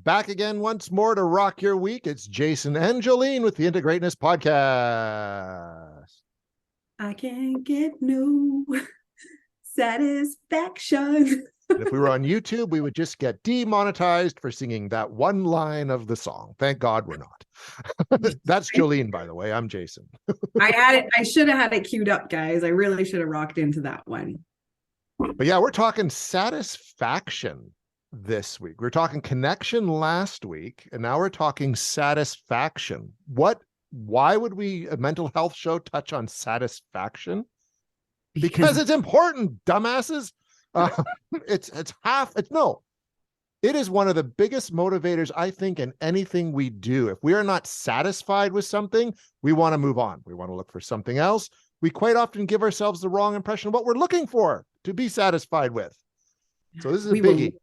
back again once more to rock your week. It's Jason and Jolene with the Into Greatness podcast. I can't get no satisfaction. And if we were on YouTube, we would just get demonetized for singing that one line of the song. Thank God we're not. That's Jolene, by the way. I'm Jason. I should have had it queued up, guys. I really should have rocked into that one. But yeah, we're talking satisfaction this week. We were talking connection last week, and now we're talking satisfaction. Why would a mental health show touch on satisfaction? Because it's important, dumbasses. It is one of the biggest motivators, I think, in anything we do. If we are not satisfied with something, we want to move on. We want to look for something else. We quite often give ourselves the wrong impression of what we're looking for to be satisfied with. So this is a biggie.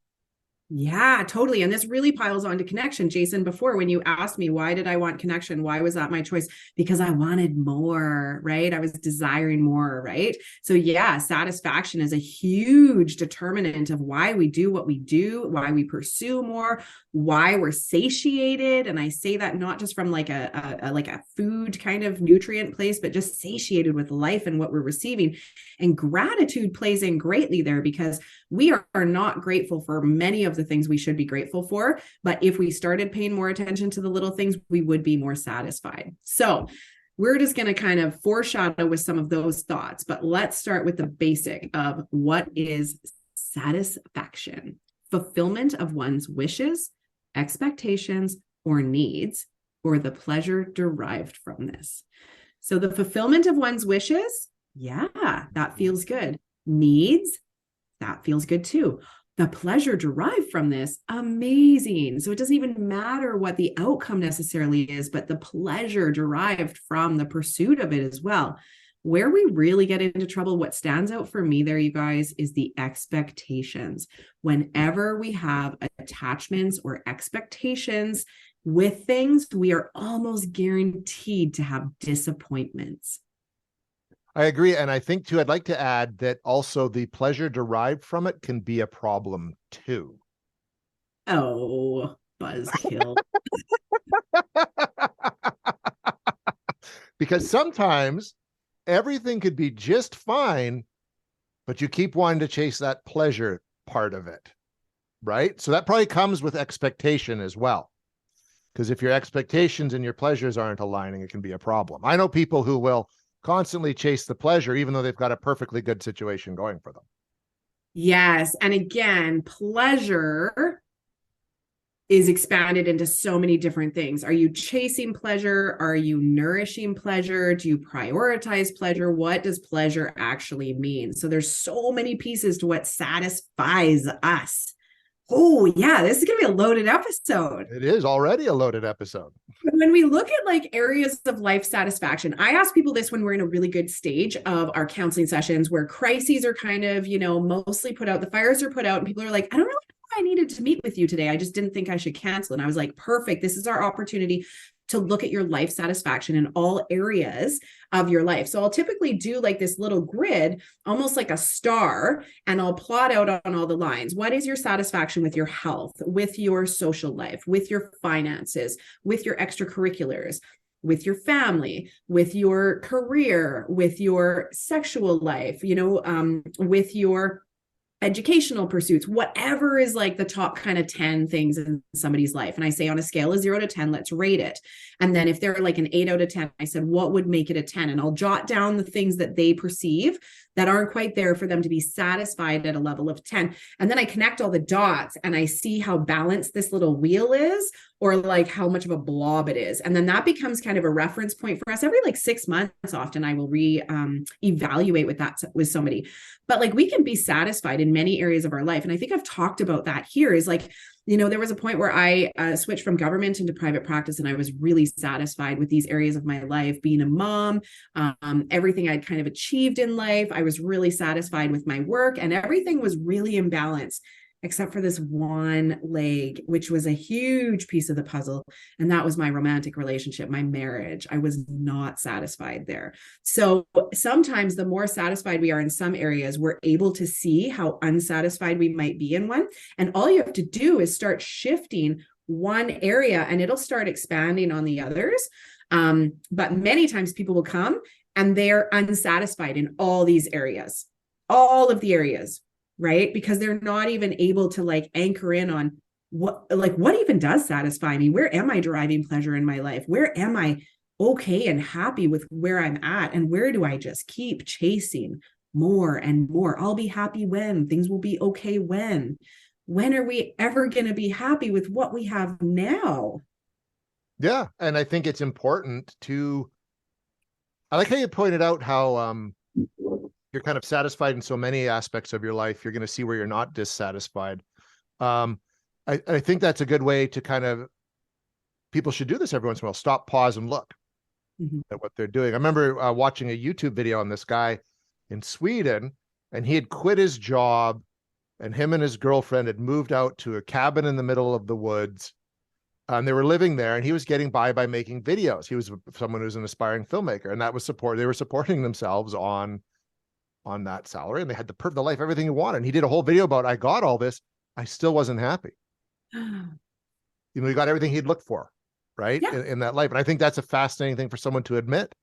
Yeah, totally. And this really piles on to connection. Jason, before when you asked me, why did I want connection? Why was that my choice? Because I wanted more, right? I was desiring more, right? So yeah, satisfaction is a huge determinant of why we do what we do, why we pursue more, why we're satiated. And I say that not just from like a food kind of nutrient place, but just satiated with life and what we're receiving. And gratitude plays in greatly there because we are not grateful for many of the things we should be grateful for. But if we started paying more attention to the little things, we would be more satisfied. So we're just going to kind of foreshadow with some of those thoughts. But let's start with the basic of what is satisfaction: fulfillment of one's wishes, expectations, or needs, or the pleasure derived from this. So the fulfillment of one's wishes, yeah, that feels good. Needs, that feels good too. The pleasure derived from this, amazing. So it doesn't even matter what the outcome necessarily is, but the pleasure derived from the pursuit of it as well. Where we really get into trouble, what stands out for me there, you guys, is the expectations. Whenever we have attachments or expectations with things, we are almost guaranteed to have disappointments. I agree. And I think too, I'd like to add that also the pleasure derived from it can be a problem too. Oh, buzzkill. Because sometimes everything could be just fine, but you keep wanting to chase that pleasure part of it, right? So that probably comes with expectation as well. Because if your expectations and your pleasures aren't aligning, it can be a problem. I know people who will constantly chase the pleasure, even though they've got a perfectly good situation going for them. Yes. And again, pleasure is expanded into so many different things. Are you chasing pleasure? Are you nourishing pleasure? Do you prioritize pleasure? What does pleasure actually mean? So there's so many pieces to what satisfies us. Oh, yeah, this is going to be a loaded episode. It is already a loaded episode. When we look at like areas of life satisfaction, I ask people this when we're in a really good stage of our counseling sessions where crises are kind of, mostly put out, the fires are put out, and people are like, I don't really know why I needed to meet with you today. I just didn't think I should cancel. And I was like, perfect. This is our opportunity to look at your life satisfaction in all areas of your life. So I'll typically do like this little grid, almost like a star, and I'll plot out on all the lines. What is your satisfaction with your health, with your social life, with your finances, with your extracurriculars, with your family, with your career, with your sexual life, with your educational pursuits, whatever is like the top kind of 10 things in somebody's life. And I say on a scale of 0 to 10, let's rate it. And then if they're like an 8 out of 10, I said, what would make it a 10? And I'll jot down the things that they perceive that aren't quite there for them to be satisfied at a level of 10. And then I connect all the dots and I see how balanced this little wheel is, or like how much of a blob it is. And then that becomes kind of a reference point for us. Every like 6 months often I will evaluate with somebody. But like we can be satisfied in many areas of our life. And I think I've talked about that here is like, there was a point where I switched from government into private practice, and I was really satisfied with these areas of my life, being a mom, everything I'd kind of achieved in life. I was really satisfied with my work, and everything was really in balance. except for this one leg, which was a huge piece of the puzzle. And that was my romantic relationship, my marriage. I was not satisfied there. So sometimes the more satisfied we are in some areas, we're able to see how unsatisfied we might be in one. And all you have to do is start shifting one area and it'll start expanding on the others. But many times people will come and they're unsatisfied in all these areas, all of the areas, right? Because they're not even able to like anchor in on what even does satisfy me? Where am I deriving pleasure in my life? Where am I okay and happy with where I'm at? And where do I just keep chasing more and more? I'll be happy when things will be okay. When are we ever going to be happy with what we have now? Yeah. And I think it's important to, I like how you pointed out how you're kind of satisfied in so many aspects of your life. You're going to see where you're not dissatisfied. I think that's a good way to kind of, people should do this every once in a while, stop, pause, and look at what they're doing. I remember watching a YouTube video on this guy in Sweden, and he had quit his job, and him and his girlfriend had moved out to a cabin in the middle of the woods. And they were living there, and he was getting by making videos. He was someone who's an aspiring filmmaker, and that was support. They were supporting themselves on that salary, and they had the life, everything he wanted. And he did a whole video about, I got all this, I still wasn't happy. You know, he got everything he'd looked for, right? Yeah. In that life. And I think that's a fascinating thing for someone to admit.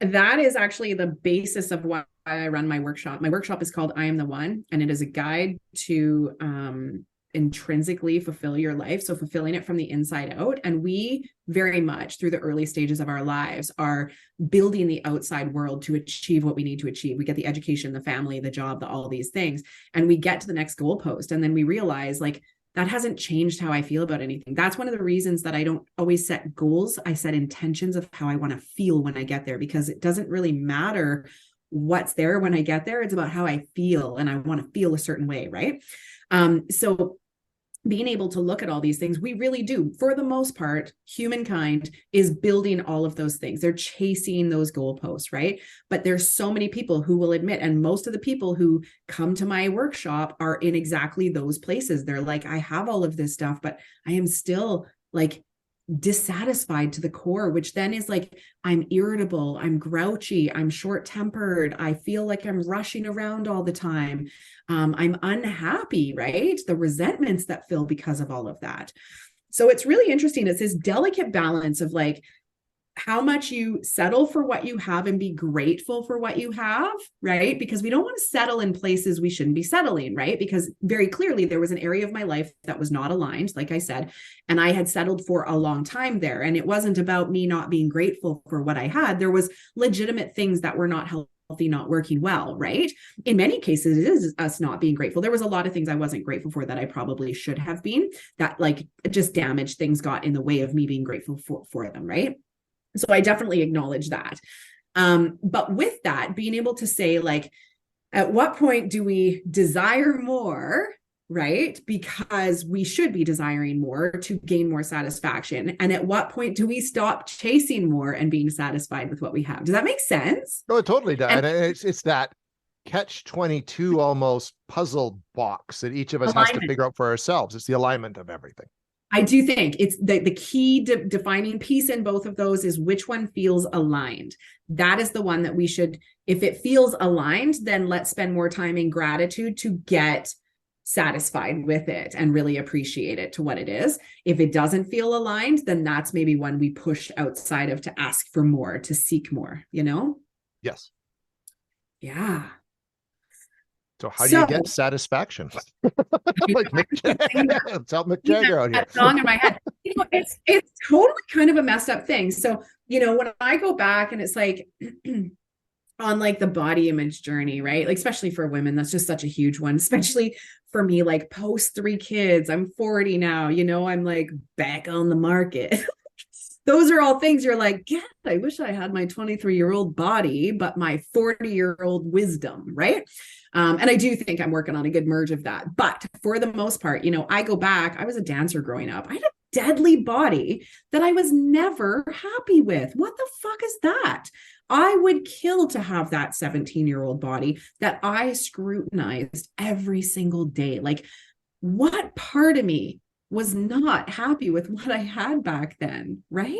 That is actually the basis of why I run my workshop. My workshop is called I Am the One, and it is a guide to intrinsically fulfill your life. So fulfilling it from the inside out. And we very much through the early stages of our lives are building the outside world to achieve what we need to achieve. We get the education, the family, the job, all these things, and we get to the next goalpost. And then we realize like, that hasn't changed how I feel about anything. That's one of the reasons that I don't always set goals. I set intentions of how I want to feel when I get there, because it doesn't really matter what's there when I get there. It's about how I feel, and I want to feel a certain way, right? So being able to look at all these things, we really do, for the most part, humankind is building all of those things. They're chasing those goalposts, right? But there's so many people who will admit, and most of the people who come to my workshop are in exactly those places. They're like, I have all of this stuff, but I am still like dissatisfied to the core, which then is like, I'm irritable, I'm grouchy, I'm short-tempered, I feel like I'm rushing around all the time. I'm unhappy, right? The resentments that fill because of all of that. So it's really interesting. It's this delicate balance of like how much you settle for what you have and be grateful for what you have, right? Because we don't want to settle in places we shouldn't be settling, right? Because very clearly there was an area of my life that was not aligned, like I said, and I had settled for a long time there. And it wasn't about me not being grateful for what I had. There was legitimate things that were not healthy, not working well, right? In many cases, it is us not being grateful. There was a lot of things I wasn't grateful for that I probably should have been, that like just damaged things got in the way of me being grateful for them, right? So I definitely acknowledge that. But with that, being able to say, like, at what point do we desire more, right? Because we should be desiring more to gain more satisfaction. And at what point do we stop chasing more and being satisfied with what we have? Does that make sense? No, it totally does. And it's that catch-22 almost puzzle box that each of us has to figure out for ourselves. It's the alignment of everything. I do think it's the key defining piece in both of those is which one feels aligned. That is the one that we should, if it feels aligned, then let's spend more time in gratitude to get satisfied with it and really appreciate it to what it is. If it doesn't feel aligned, then that's maybe one we push outside of to ask for more, to seek more, you know? Yes. Yeah. So how do you get satisfaction? Like let's help Mick Jagger out here. That song in my head. You know, it's totally kind of a messed up thing. So, you know, when I go back and it's like on like the body image journey, right? Like, especially for women, that's just such a huge one, especially for me, like post 3 kids, I'm 40 now, you know, I'm like back on the market. Those are all things you're like, yeah, I wish I had my 23-year-old body, but my 40-year-old wisdom, right? And I do think I'm working on a good merge of that. But for the most part, you know, I go back, I was a dancer growing up. I had a deadly body that I was never happy with. What the fuck is that? I would kill to have that 17-year-old body that I scrutinized every single day. Like, what part of me was not happy with what I had back then, right?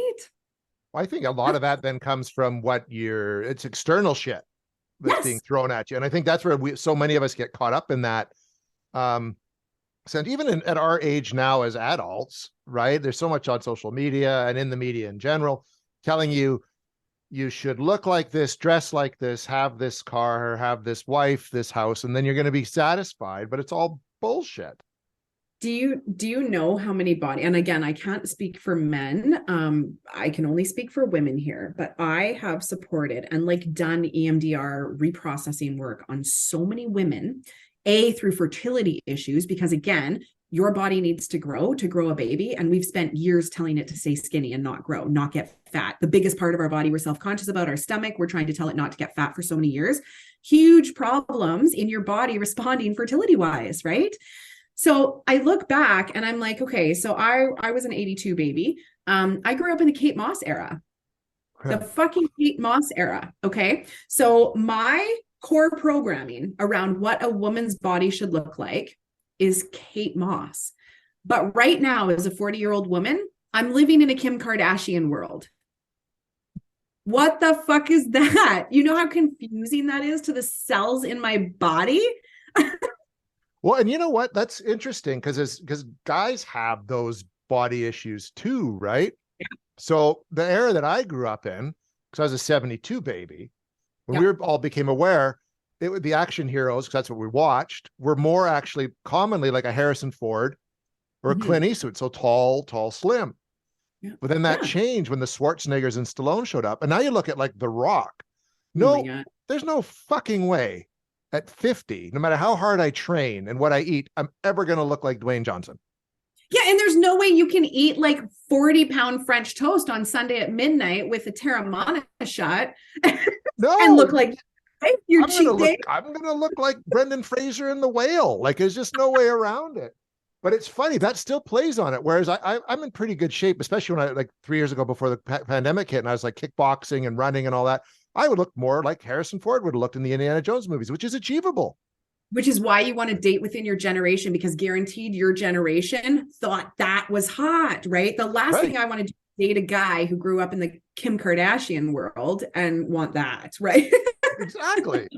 Well, I think a lot of that then comes from it's external shit that's being thrown at you. And I think that's where so many of us get caught up in that. And even at our age now as adults, right? There's so much on social media and in the media in general telling you you should look like this, dress like this, have this car, have this wife, this house, and then you're going to be satisfied. But it's all bullshit. Do you know how many body, and again, I can't speak for men. I can only speak for women here, but I have supported and like done EMDR reprocessing work on so many women, through fertility issues, because again, your body needs to grow a baby. And we've spent years telling it to stay skinny and not grow, not get fat. The biggest part of our body we're self-conscious about, our stomach. We're trying to tell it not to get fat for so many years. Huge problems in your body responding fertility wise, right? So I look back and I'm like, okay, so I was an 82 baby. I grew up in the Kate Moss era, the fucking Kate Moss era. Okay. So my core programming around what a woman's body should look like is Kate Moss. But right now, as a 40-year-old woman, I'm living in a Kim Kardashian world. What the fuck is that? You know how confusing that is to the cells in my body? Well, and you know what? That's interesting because guys have those body issues too, right? Yeah. So the era that I grew up in, because I was a 72 baby, when we all became aware, it would be action heroes, because that's what we watched, were more actually commonly like a Harrison Ford or a Clint Eastwood. So tall, slim. Yeah. But then that changed when the Schwarzeneggers and Stallone showed up. And now you look at like The Rock. No, there's no fucking way at 50, no matter how hard I train and what I eat, I'm ever going to look like Dwayne Johnson. Yeah. And there's no way you can eat like 40-pound French toast on Sunday at midnight with a Terramana shot and look like your cheat day. I'm going to look like Brendan Fraser in The Whale. Like there's just no way around it. But it's funny, that still plays on it. Whereas I'm in pretty good shape, especially when I, like 3 years ago before the pandemic hit and I was like kickboxing and running and all that, I would look more like Harrison Ford would have looked in the Indiana Jones movies, which is achievable. Which is why you want to date within your generation, because guaranteed your generation thought that was hot, right? The last thing I want to do is date a guy who grew up in the Kim Kardashian world and want that, right? Exactly.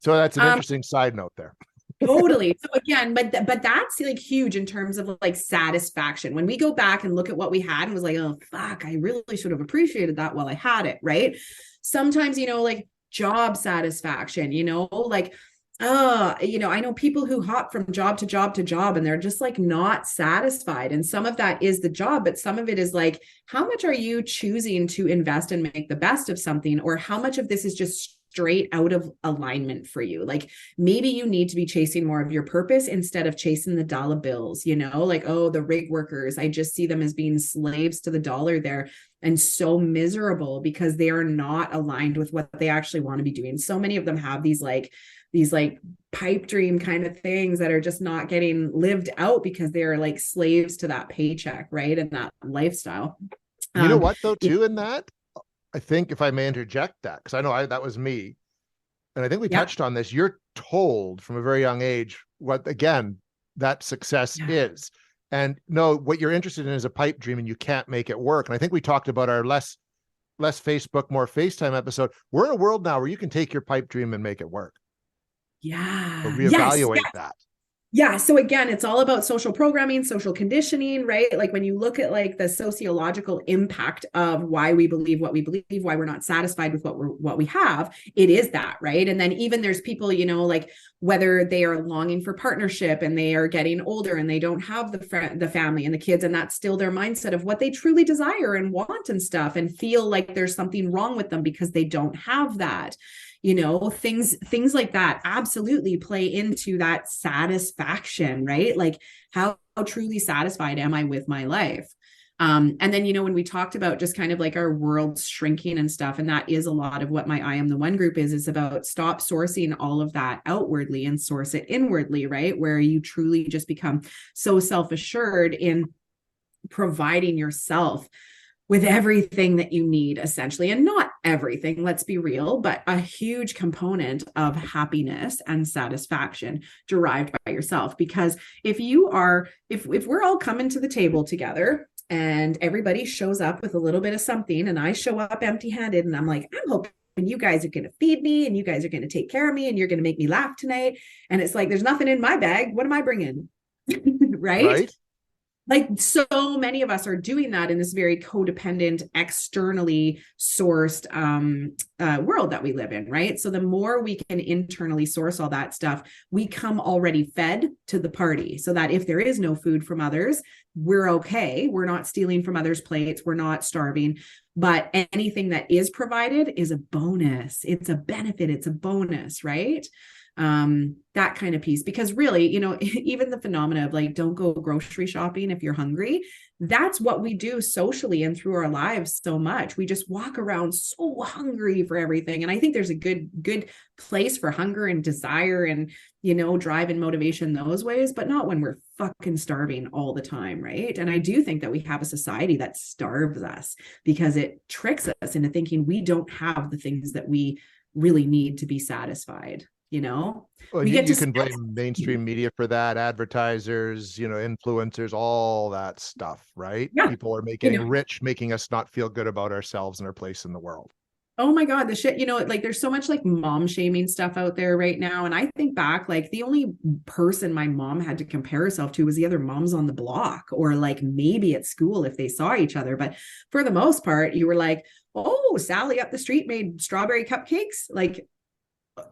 So that's an interesting side note there. Totally. So again, but that's like huge in terms of like satisfaction. When we go back and look at what we had and was like, oh fuck, I really should have appreciated that while I had it, right? Sometimes, like job satisfaction, like, I know people who hop from job to job to job and they're just like not satisfied. And some of that is the job, but some of it is like, how much are you choosing to invest and make the best of something? Or how much of this is just straight out of alignment for you? Like maybe you need to be chasing more of your purpose instead of chasing the dollar bills, like, oh, the rig workers, I just see them as being slaves to the dollar there and so miserable because they are not aligned with what they actually want to be doing. So many of them have these pipe dream kind of things that are just not getting lived out because they're like slaves to that paycheck, right? And that lifestyle. You know what though, too, in that, I think if I may interject that, because I know that was me. And I think we touched on this. You're told from a very young age what, again, that success is. And no, what you're interested in is a pipe dream and you can't make it work. And I think we talked about our less Facebook, more FaceTime episode. We're in a world now where you can take your pipe dream and make it work. Yeah. Or reevaluate that. Yeah. So again, it's all about social programming, social conditioning, right? Like when you look at like the sociological impact of why we believe what we believe, why we're not satisfied with what we have, it is that, right? And then even there's people, like whether they are longing for partnership and they are getting older and they don't have the family and the kids, and that's still their mindset of what they truly desire and want and stuff, and feel like there's something wrong with them because they don't have that. Things like that absolutely play into that satisfaction, right? Like how truly satisfied am I with my life? And then, when we talked about just kind of like our world shrinking and stuff, and that is a lot of what my I Am the One group is about stop sourcing all of that outwardly and source it inwardly, right? Where you truly just become so self-assured in providing yourself with everything that you need, essentially. And not everything, let's be real, but a huge component of happiness and satisfaction derived by yourself. Because if we're all coming to the table together and everybody shows up with a little bit of something and I show up empty-handed and I'm like, I'm hoping and you guys are going to feed me and you guys are going to take care of me and you're going to make me laugh tonight. And it's like, there's nothing in my bag. What am I bringing? Right? Right. Like so many of us are doing that in this very codependent, externally sourced world that we live in, right? So the more we can internally source all that stuff, we come already fed to the party, so that if there is no food from others, we're okay. We're not stealing from others' plates. We're not starving. But anything that is provided is a bonus. It's a benefit. It's a bonus, right? That kind of piece, because really, you know, even the phenomena of like, don't go grocery shopping if you're hungry, that's what we do socially and through our lives so much. We just walk around so hungry for everything. And I think there's a good place for hunger and desire and, you know, drive and motivation those ways, but not when we're fucking starving all the time, right? And I do think that we have a society that starves us because it tricks us into thinking we don't have the things that we really need to be satisfied. You know, well, we you, get you to can blame mainstream media for that, advertisers, influencers, all that stuff, right? yeah, People are you making know, rich, making us not feel good about ourselves and our place in the world. oh my God, the shit, you know, like there's so much like mom shaming stuff out there right now. And I think back, like the only person my mom had to compare herself to was the other moms on the block, or like maybe at school if they saw each other. But for the most part, you were like, oh, Sally up the street made strawberry cupcakes. Like,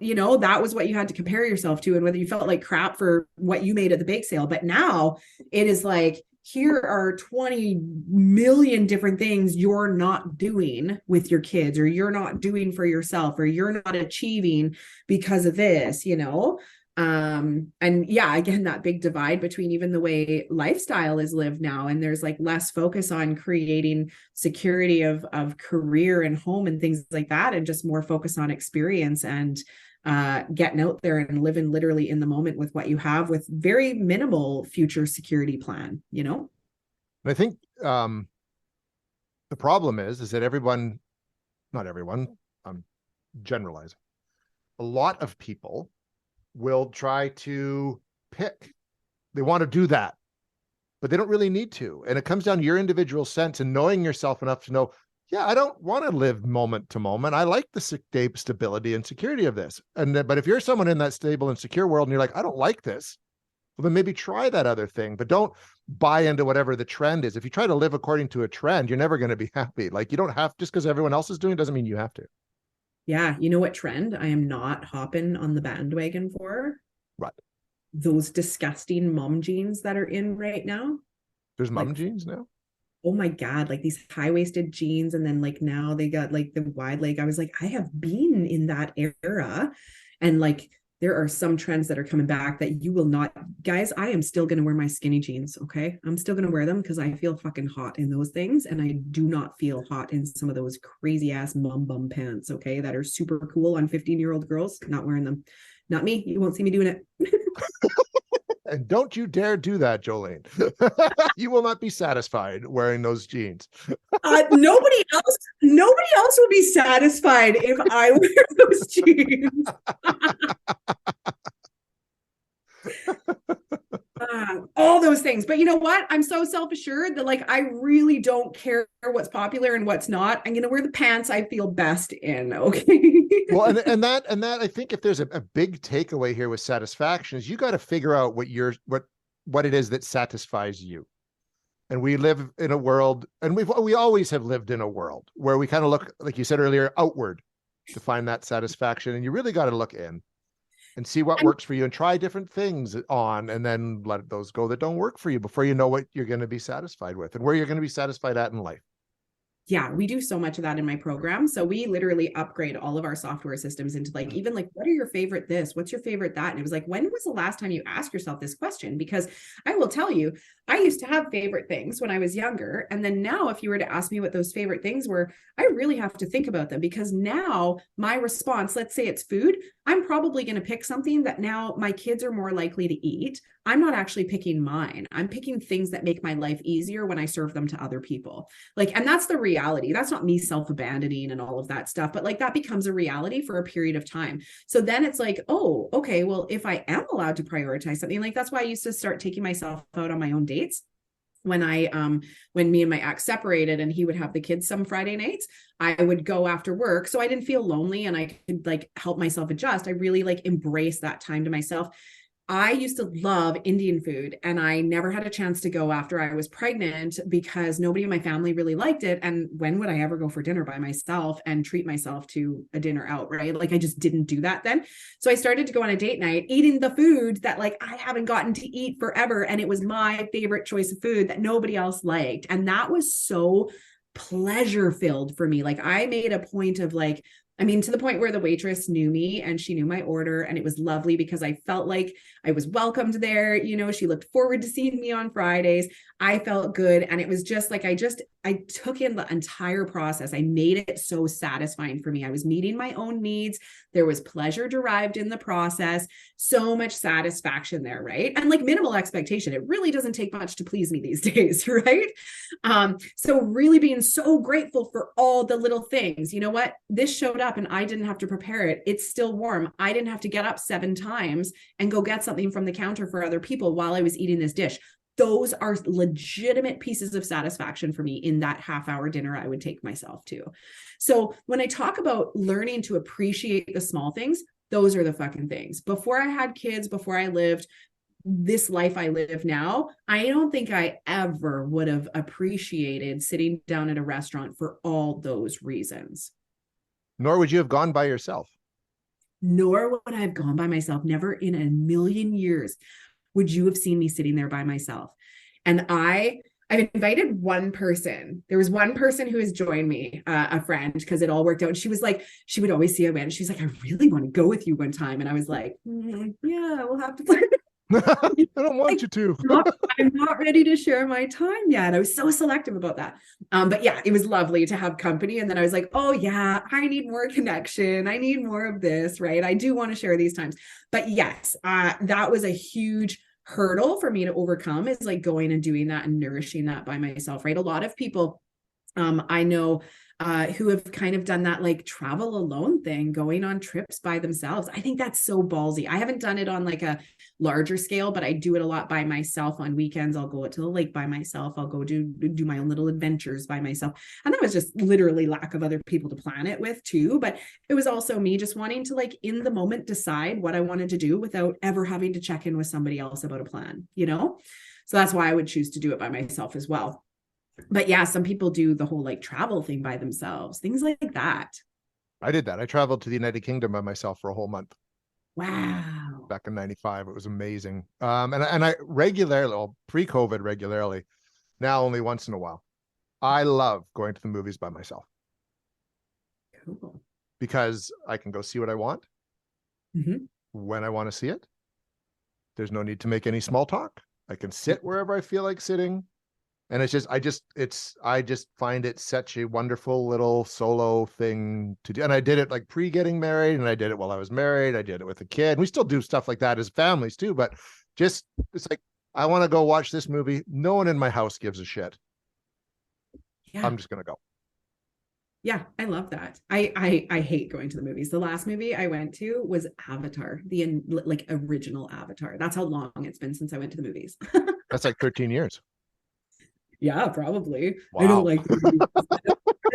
you know, that was what you had to compare yourself to, and whether you felt like crap for what you made at the bake sale. But now it is like, here are 20 million different things you're not doing with your kids, or you're not doing for yourself, or you're not achieving because of this, you know. And yeah, again, that big divide between even the way lifestyle is lived now, and there's like less focus on creating security of career and home and things like that, and just more focus on experience and getting out there and living literally in the moment with what you have, with very minimal future security plan, you know. And I think the problem is that everyone, not everyone, I'm generalizing, a lot of people will try to pick. They want to do that, but they don't really need to. And it comes down to your individual sense and knowing yourself enough to know, yeah, I don't want to live moment to moment. I like the stability and security of this. But if you're someone in that stable and secure world and you're like, I don't like this, well, then maybe try that other thing, but don't buy into whatever the trend is. If you try to live according to a trend, you're never going to be happy. Like, you don't have, just because everyone else is doing it doesn't mean you have to. Yeah, you know what trend I am not hopping on the bandwagon for? Right. Those disgusting mom jeans that are in right now. There's mom Like, jeans now. oh my God, like these high-waisted jeans, and then like now they got like the wide leg. I was like, I have been in that era, and like there are some trends that are coming back that you will not, guys. I am still going to wear my skinny jeans. Okay, I'm still going to wear them because I feel fucking hot in those things, and I do not feel hot in some of those crazy ass mum bum pants, okay, that are super cool on 15-year-old girls. Not wearing them. Not me. You won't see me doing it. And don't you dare do that, Jolene. You will not be satisfied wearing those jeans. Nobody else will be satisfied if I wear those jeans. All those things. But you know what? I'm so self-assured that like I really don't care what's popular and what's not. I'm gonna wear the pants I feel best in. Okay. Well, and that I think if there's a big takeaway here with satisfaction is you got to figure out what it is that satisfies you. And we live in a world, and we always have lived in a world where we kind of look, like you said earlier, outward to find that satisfaction. And you really got to look in and see what works for you and try different things on, and then let those go that don't work for you before you know what you're going to be satisfied with and where you're going to be satisfied at in life. Yeah, we do so much of that in my program. So we literally upgrade all of our software systems into like, even like, what are your favorite this? What's your favorite that? And it was like, when was the last time you asked yourself this question? Because I will tell you, I used to have favorite things when I was younger. And then now, if you were to ask me what those favorite things were, I really have to think about them, because now my response, let's say it's food, I'm probably going to pick something that now my kids are more likely to eat. I'm not actually picking mine. I'm picking things that make my life easier when I serve them to other people. Like, and that's the reality. That's not me self-abandoning and all of that stuff, but like that becomes a reality for a period of time. So then it's like, oh, okay, well, if I am allowed to prioritize something, like that's why I used to start taking myself out on my own dates. when me and my ex separated and he would have the kids some Friday nights, I would go after work. So I didn't feel lonely and I could like help myself adjust. I really like embrace that time to myself. I used to love Indian food and I never had a chance to go after I was pregnant because nobody in my family really liked it. And when would I ever go for dinner by myself and treat myself to a dinner out, right? Like I just didn't do that then. So I started to go on a date night eating the food that like I haven't gotten to eat forever. And it was my favorite choice of food that nobody else liked. And that was so pleasure filled for me. Like I made a point of like, I mean, to the point where the waitress knew me and she knew my order. And it was lovely because I felt like I was welcomed there. You know, she looked forward to seeing me on Fridays. I felt good. And it was just like, I took in the entire process. I made it so satisfying for me. I was meeting my own needs. There was pleasure derived in the process, so much satisfaction there, right? And like minimal expectation. It really doesn't take much to please me these days, right? So really being so grateful for all the little things. You know what? This showed up and I didn't have to prepare it. It's still warm. I didn't have to get up 7 times and go get something from the counter for other people while I was eating this dish. Those are legitimate pieces of satisfaction for me in that half-hour dinner I would take myself to. So when I talk about learning to appreciate the small things, those are the fucking things. Before I had kids, before I lived this life I live now, I don't think I ever would have appreciated sitting down at a restaurant for all those reasons. Nor would you have gone by yourself. Nor would I have gone by myself. Never in a million years would you have seen me sitting there by myself. And I've invited one person. There was one person who has joined me, a friend, because it all worked out. And she was like, she would always see I went. She's like, I really want to go with you one time. And I was like, yeah, we'll have to play. I don't want you to. I'm not ready to share my time yet. I was so selective about that. But yeah, it was lovely to have company. And then I was like, oh yeah, I need more connection. I need more of this, right? I do want to share these times. But yes, that was a huge hurdle for me to overcome, is like going and doing that and nourishing that by myself, right? A lot of people I know who have kind of done that like travel alone thing, going on trips by themselves. I think that's so ballsy. I haven't done it on like a larger scale, but I do it a lot by myself. On weekends, I'll go out to the lake by myself. I'll go do my own little adventures by myself. And that was just literally lack of other people to plan it with too. But it was also me just wanting to like in the moment decide what I wanted to do without ever having to check in with somebody else about a plan, you know? So that's why I would choose to do it by myself as well. But yeah, some people do the whole like travel thing by themselves, things like that. I did that. I traveled to the United Kingdom by myself for a whole month. Wow. Back in 95. It was amazing. And I regularly, well, pre-COVID regularly, now only once in a while. I love going to the movies by myself. Cool. Because I can go see what I want when I want to see it. There's no need to make any small talk. I can sit wherever I feel like sitting. And it's just, I just find it such a wonderful little solo thing to do. And I did it like pre-getting married, and I did it while I was married. I did it with a kid. And we still do stuff like that as families too, but just, it's like, I want to go watch this movie. No one in my house gives a shit. Yeah. I'm just going to go. Yeah, I love that. I hate going to the movies. The last movie I went to was Avatar, the like original Avatar. That's how long it's been since I went to the movies. That's like 13 years. Yeah, probably. Wow. I don't like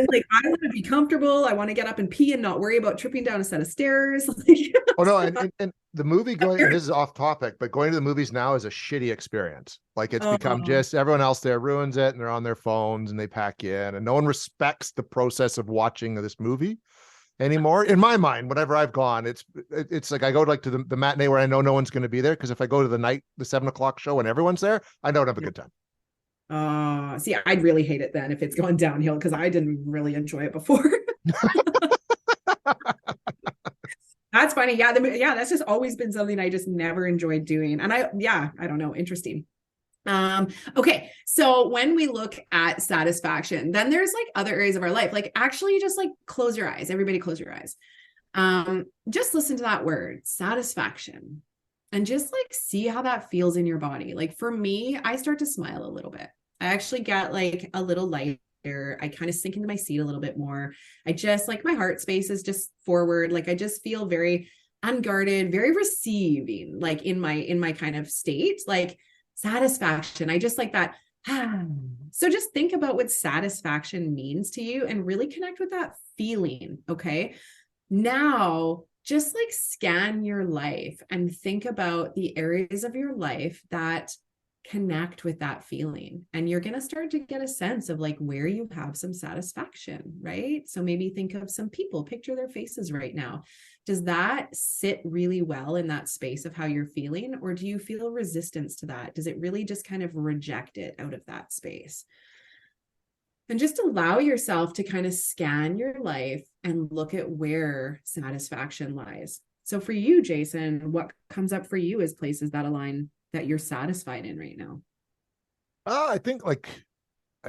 like I want to be comfortable. I want to get up and pee and not worry about tripping down a set of stairs. Oh no, and the movie going, and this is off topic, but going to the movies now is a shitty experience. Like it's become just everyone else there ruins it, and they're on their phones and they pack in, and no one respects the process of watching this movie anymore. In my mind, whenever I've gone, it's like I go like to the matinee where I know no one's going to be there, because if I go to the 7:00 show and everyone's there, I don't have a good time. See, I'd really hate it then if it's gone downhill, because I didn't really enjoy it before. That's funny. Yeah, that's just always been something I just never enjoyed doing. And I don't know. Interesting. Okay. So when we look at satisfaction, then there's like other areas of our life, like actually just like close your eyes. Everybody close your eyes. Just listen to that word, satisfaction, and just like see how that feels in your body. Like for me, I start to smile a little bit. I actually get like a little lighter. I kind of sink into my seat a little bit more. I just like my heart space is just forward. Like I just feel very unguarded, very receiving, like in my kind of state, like satisfaction. I just like that So just think about what satisfaction means to you and really connect with that feeling. Okay. Now, just like scan your life and think about the areas of your life that connect with that feeling. And you're going to start to get a sense of like where you have some satisfaction, right? So maybe think of some people, picture their faces right now. Does that sit really well in that space of how you're feeling? Or do you feel resistance to that? Does it really just kind of reject it out of that space? And just allow yourself to kind of scan your life and look at where satisfaction lies. So for you, Jason, what comes up for you as places that align that you're satisfied in right now? I think like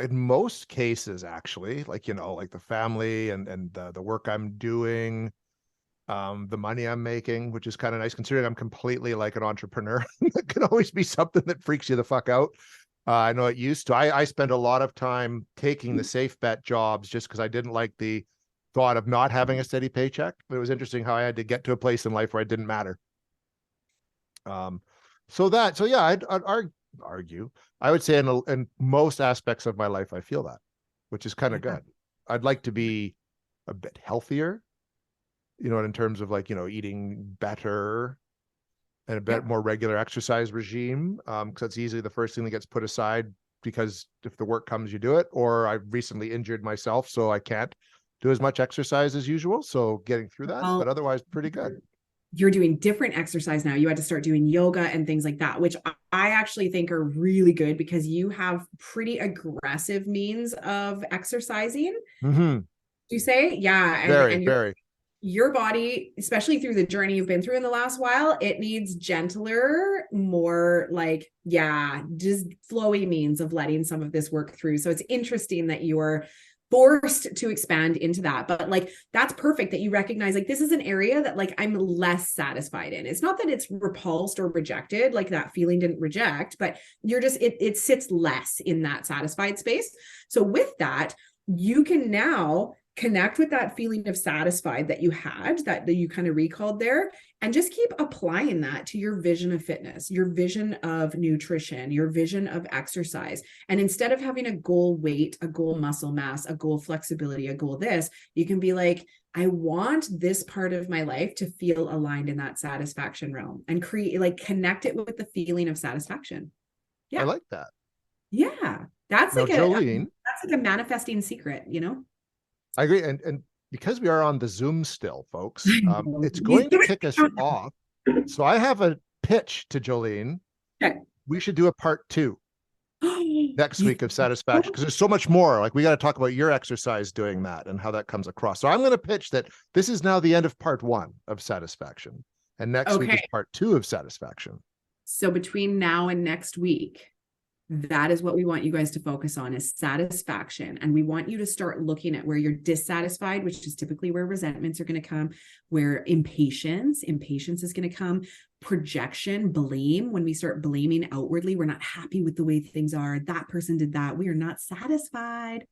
in most cases, actually, like, like the family and the work I'm doing, the money I'm making, which is kind of nice considering I'm completely like an entrepreneur. It can always be something that freaks you the fuck out. I know it used to. I spent a lot of time taking the safe bet jobs just because I didn't like the thought of not having a steady paycheck. But it was interesting how I had to get to a place in life where it didn't matter. So yeah, I'd argue. I would say in most aspects of my life, I feel that, which is kind of good. I'd like to be a bit healthier, in terms of like, eating better and a bit more regular exercise regime. Because that's easily the first thing that gets put aside because if the work comes, you do it. Or I've recently injured myself, so I can't do as much exercise as usual. So getting through that, but otherwise pretty good. You're doing different exercise now. You had to start doing yoga and things like that, which I actually think are really good because you have pretty aggressive means of exercising. Mm-hmm. You say, yeah, Very. Your body, especially through the journey you've been through in the last while, it needs gentler, more like, just flowy means of letting some of this work through. So it's interesting that you're forced to expand into that, but like that's perfect that you recognize like this is an area that like I'm less satisfied in. It's not that it's repulsed or rejected, like that feeling didn't reject, but you're just it sits less in that satisfied space. So with that, you can now connect with that feeling of satisfied that you had, that you kind of recalled there, and just keep applying that to your vision of fitness, your vision of nutrition, your vision of exercise. And instead of having a goal weight, a goal muscle mass, a goal flexibility, a goal this, you can be like, I want this part of my life to feel aligned in that satisfaction realm and connect it with the feeling of satisfaction. Yeah. I like that. Yeah. That's now, like Jolene, that's like a manifesting secret, I agree. And because we are on the Zoom still, folks, it's going to kick us off. So I have a pitch to Jolene. Okay. We should do a part 2 next week of satisfaction because there's so much more. Like we got to talk about your exercise doing that and how that comes across. So I'm going to pitch that this is now the end of part 1 of satisfaction. And next week is part 2 of satisfaction. So between now and next week, that is what we want you guys to focus on is satisfaction. And we want you to start looking at where you're dissatisfied, which is typically where resentments are going to come, where impatience is going to come, projection, blame. When we start blaming outwardly, we're not happy with the way things are. That person did that. We are not satisfied.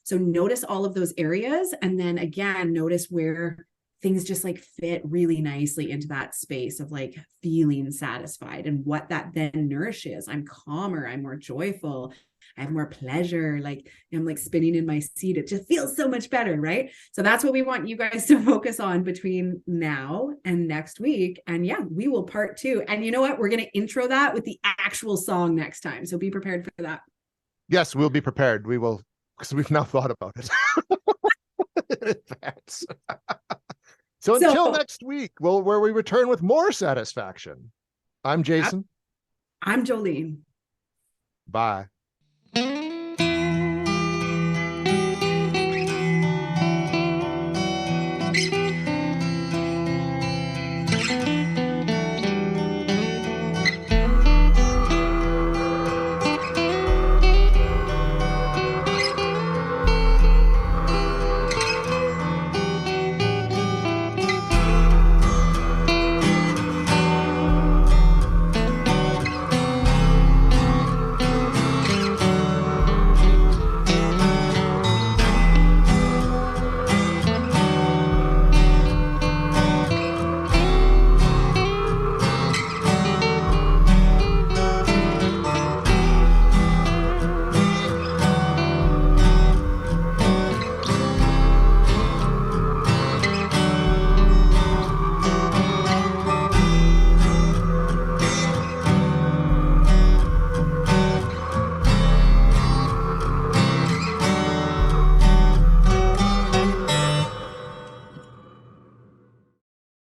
So notice all of those areas. And then again, notice where things just like fit really nicely into that space of like feeling satisfied and what that then nourishes. I'm calmer, I'm more joyful, I have more pleasure. Like I'm like spinning in my seat. It just feels so much better, right? So that's what we want you guys to focus on between now and next week. And yeah, we will part 2. And you know what? We're going to intro that with the actual song next time. So be prepared for that. Yes, we'll be prepared. We will, because we've now thought about it. In advance. So until next week, where we return with more satisfaction. I'm Jason. I'm Jolene. Bye.